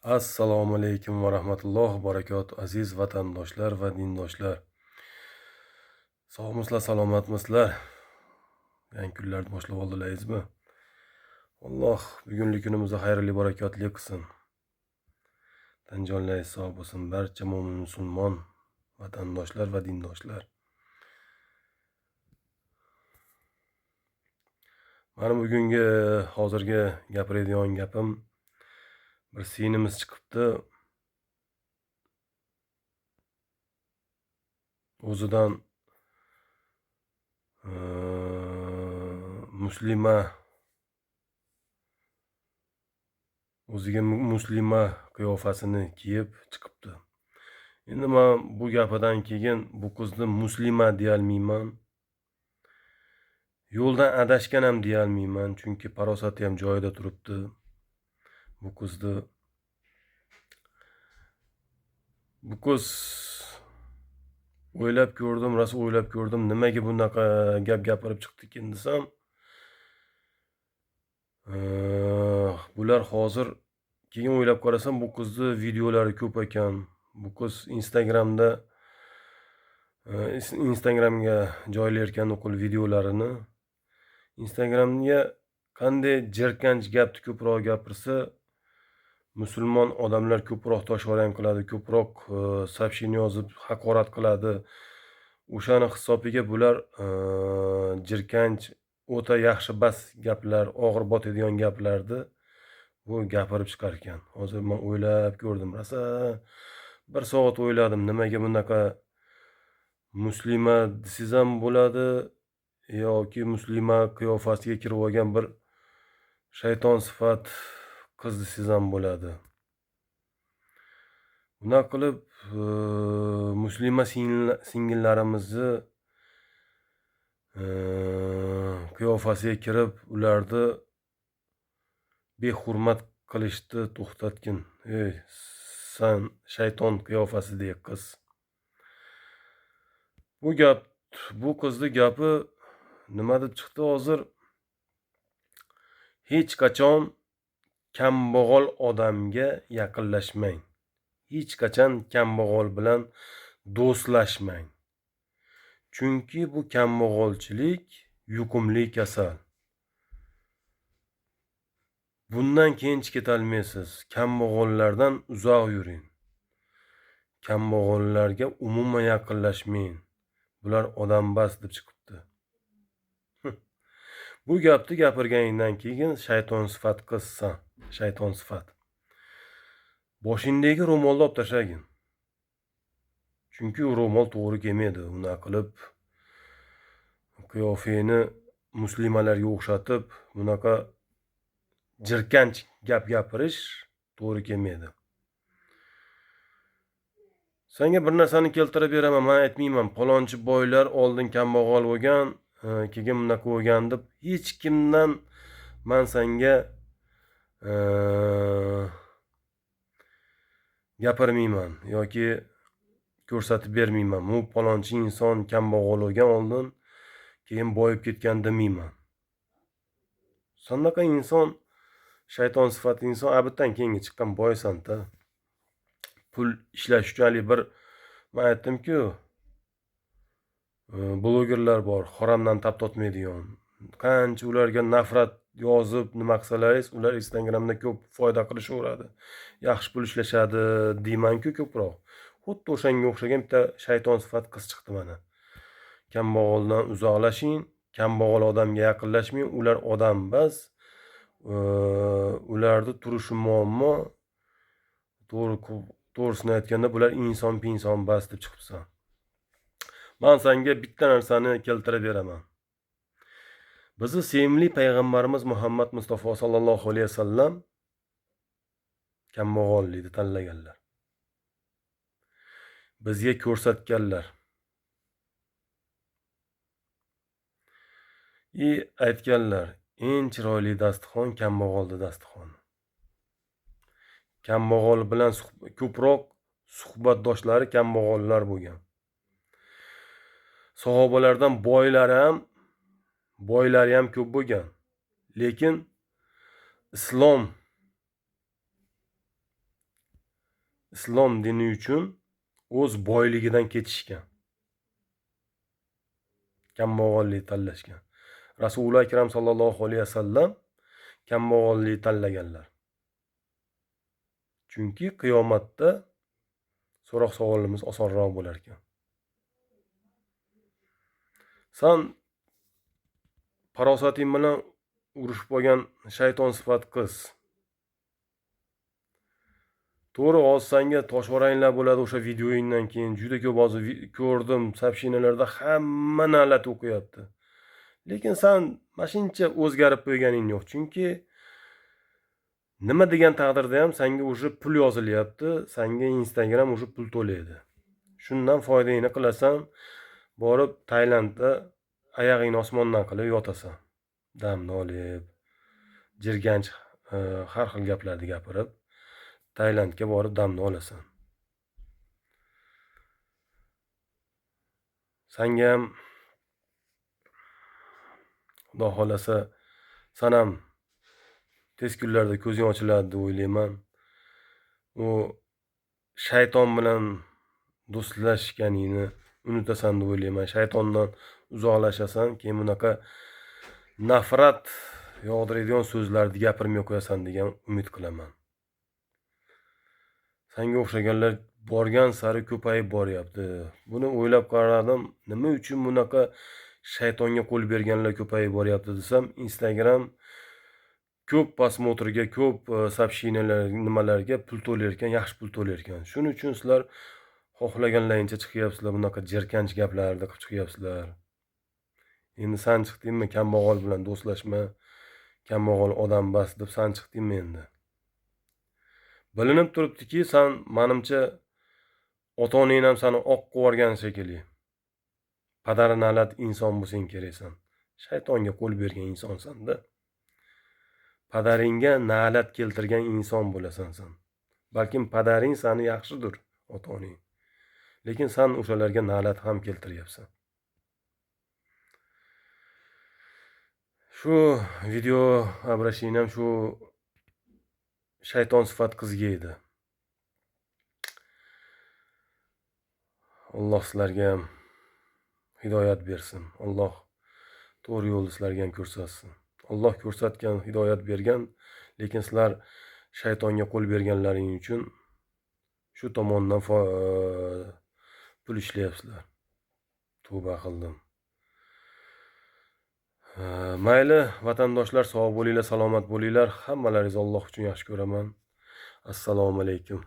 Assalomu alaykum va rahmatullohi va barakatuh, aziz vatandoshlar va dindoshlar. Sog'misizlar, salomatmisizlar? Yangi kunlarni boshlab oldilaringizmi? Alloh bugungi kunimizni xayrli, barakotli qilsin. Tan jonlaringiz sog' bo'lsin barcha mo'min musulmon vatandoshlar va dindoshlar. Mana bugungi hozirgi gapiradigan gapim bir sinimiz chiqibdi. O'zidan muslima o'ziga muslima qiyofasini kiyib chiqibdi. Endi men bu gapidan keyin bu qizni muslima deyolmayman. Yo'ldan adashgan ham deyolmayman, chunki farosati ham joyida turibdi. Bu qizni bu qiz o'ylab ko'rdim, rosa o'ylab ko'rdim. Nimaga bunaqa gap gapirib chiqdikin desam, bular hozir keyin o'ylab qarasam, bu qizni videolari ko'p ekan. Bu qiz Instagramga joylayotgan o'qil videolarini. Instagramga qanday jirkanch gapni ko'proq gapirsa, musulmon odamlar ko'proq toshbo'ron qiladi, ko'proq сообщение yozib haqorat qiladi. O'shani hisobiga bular jirkanch, o'ta yaxshi bas gaplar, og'ir botadigan gaplarni bu gapirib chiqar ekan. Hozir men o'ylab ko'rdim, rosa bir soat o'yladim, nimaga bunaqa muslima desangiz ham bo'ladi yoki muslima qiyofasiga kirib olgan bir shayton sifat qiz desangiz ham bo'ladi. Bunaqa qilib muslima singillarimizni qiyofasiga kirib, ularni behurmat qilishni to'xtatgin. Ey, san shayton qiyofasidagi qiz. Bu qizni gapi nima deb chiqdi hozir? Hech qachon kambag'al odamga yaqinlashmang. Hech qachon kambag'al bilan do'stlashmang. Chunki bu kambag'alchilik yuqumli kasal. Bundan keyin ketolmaysiz. Kambag'allardan uzoq yuring. Kambag'allarga umuman yaqinlashmang. Bular odambas deb chiqibdi. Bu gapni gapirganingdan keyin shayton sifat qilsan, shayton sifat. Boshingdagi ro'molni olib tashlagin. Chunki u ro'mol to'g'ri kelmaydi. Uni qilib qiyofangni muslimalarga o'xshatib, bunaqa jirkanch gap gapirish to'g'ri kelmaydi. Senga bir narsani keltirib beraman, men aytmayman. Palonchi boylar oldin kambag'al bo'lgan, keyin bunaqa bo'lgan deb hech kimdan men senga gapirmayman yoki ko'rsatib bermayman. Bu palonchi inson kambag'al bo'lgan oldin, keyin boyib ketgan demayman. Sanaqa inson shayton sifati inson abiddan keyinga chiqqan boysan-da. Pul ishlash uchun bir men aytdim-ku, blogerlar bor, haromdan tap tortmaydigan. Qancha ularga nafrat yozib nima qilsalaringiz, ular Instagramda ko'p foyda qilishaveradi. Yaxshi pul ishlashadi deyman-ku ko'proq. Xuddi o'shanga o'xshagan bitta shayton sifat qiz chiqdi mana. Kambag'aldan uzoqlashing, kambag'al odamga yaqinlashmang, ular odam bas. Ularni turishi muammo. To'g'risini aytganda bular inson bas deb chiqibsan. Men senga bitta narsani keltirib beraman. Bizni sevimli payg'ambarimiz Muhammad Mustafa sallallohu alayhi vasallam kambag'allikni tanlaganlar. Bizga ko'rsatganlar. Aytganlar, eng chiroyli dasturxon kambag'alning dasturxoni. Kambag'al bilan ko'proq suhbatdoshlari kambag'allar bo'lgan. Sahobalardan boylari ham ko'p bo'lgan. Lekin islom islom dini uchun o'z boyligidan ketishgan. Kambag'allik tanlashgan. Rasuli akram sallallohu alayhi vasallam kambag'allikni tanlaganlar. Chunki qiyomatda so'roq savolimiz osonroq bo'lar ekan. San farosating bilan urushib olgan shayton sifat qiz. To'g'ri, hozir senga toshvaranglar bo'ladi o'sha videoyingdan keyin. Juda ko'p hozir ko'rdim, soобщениyalarda hamma na'lat o'qiyapti. Lekin sen mashincha o'zgarib qo'yganing yo'q. Chunki nima degan taqdirda ham senga o'sha pul yozilyapti, senga Instagram o'sha pul to'laydi. Shundan foydangni qilasan, borib Tailandda oyog'ingni osmondan qilib yotasan. Damni olib, jirganch har xil gaplarni gapirib, Tailandga borib damni olasan. Senga ham Xudo xolasa san ham tez kunlarda ko'zing ochiladi deb o'ylayman. U shayton bilan do'stlashganingni unutasan deb o'ylayman. Shaytondan uzoqlashasan, keyin bunaqa nafrat yog'diradigan so'zlarni gapirmay qo'yasan degan umid qilaman. Senga o'xshaganlar borgan sari ko'payib boryapti. Buni o'ylab qaradim, nima uchun bunaqa shaytonga qo'l berganlar ko'payib boryapti desam, Instagram ko'p prosmotrga, ko'p soобщениyalar, nimalarga pul to'lar ekan, yaxshi pul to'lar ekan. Shuning uchun sizlar xohlaganlaringcha chiqyapsizlar, bunaqa jirkanch gaplarni qilib chiqyapsizlar. Endi san chiqdingmi, kambag'al bilan do'stlashma, kambag'al odam bas deb san chiqdingmi endi? Bilinib turibdiki, san menimcha ota-onang ham seni oq qo'ygan shekilli. Padari na'lat inson bo'lsang keraksan. Shaytonga qo'l bergan insonsan-da. Padaringga na'lat keltirgan inson bo'lasan sen. Balkim padaring seni yaxshidir, ota-onang. Lekin sen o'shalarga na'lat ham keltiryapsan. Shu video обращением shu shayton sifat qizga edi. Alloh sizlarga ham hidoyat bersin. Alloh to'g'ri yo'lni sizlarga ham ko'rsatsin. Alloh ko'rsatgan, hidoyat bergan, lekin sizlar shaytonga qo'l berganlaring uchun shu tomondan pul ishlayapsizlar. Tavba qildim. Mayli, vatandoshlar, sog' bo'linglar, salomat bo'linglar. Hammalaringizni Alloh uchun yaxshi ko'raman. Assalomu alaykum.